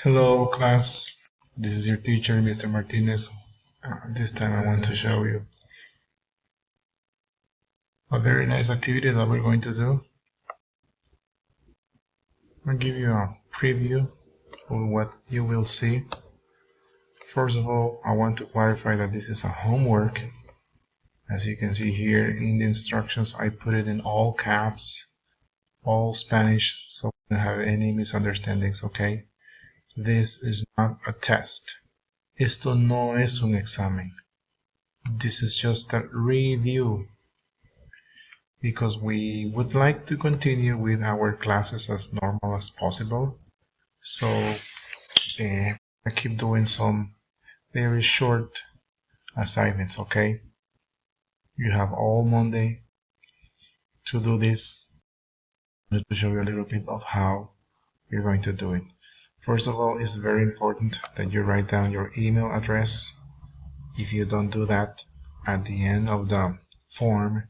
Hello class, this is your teacher Mr. Martinez. This time I want to show you a very nice activity that we're going to do. I'll give you a preview of what you will see. First of all, I want to clarify that this is a homework. As you can see here in the instructions, I put it in all caps, all Spanish, so we don't have any misunderstandings, okay? This is not a test. Esto no es un examen. This is just a review, because we would like to continue with our classes as normal as possible. So I keep doing some very short assignments, okay? You have all Monday to do this. I'm going to show you a little bit of how you're going to do it. First of all, it's very important that you write down your email address. If you don't do that at the end of the form,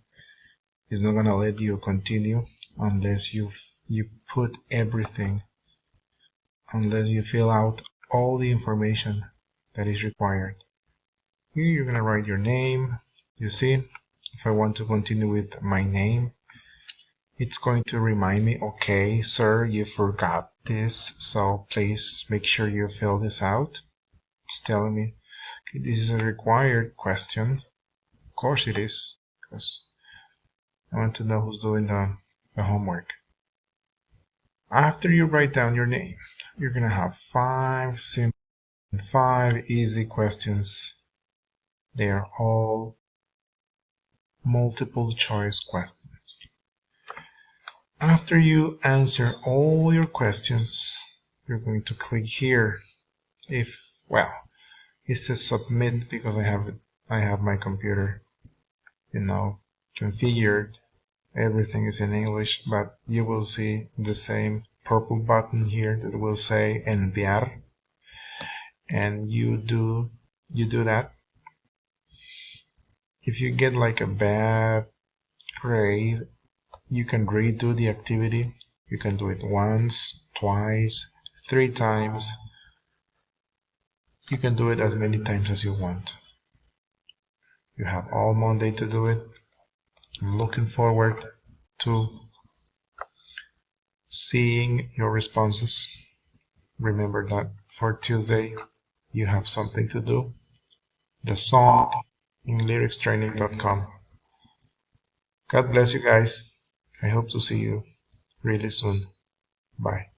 it's not going to let you continue unless you put everything, unless you fill out all the information that is required. Here you're going to write your name. You see, if I want to continue with my name, it's going to remind me, okay, sir, you forgot this, so please make sure you fill this out. It's telling me, okay, this is a required question. Of course it is, because I want to know who's doing the homework. After you write down your name, you're going to have 5 simple and 5 easy questions. They are all multiple choice questions. After you answer all your questions, you're going to click here. It says submit because I have my computer, configured. Everything is in English, but you will see the same purple button here that will say enviar, and you do that. If you get like a bad grade, you can redo the activity. You can do it once, twice, 3 times. You can do it as many times as you want. You have all Monday to do it. I'm looking forward to seeing your responses. Remember that for Tuesday, you have something to do. The song in lyricstraining.com. God bless you guys. I hope to see you really soon. Bye.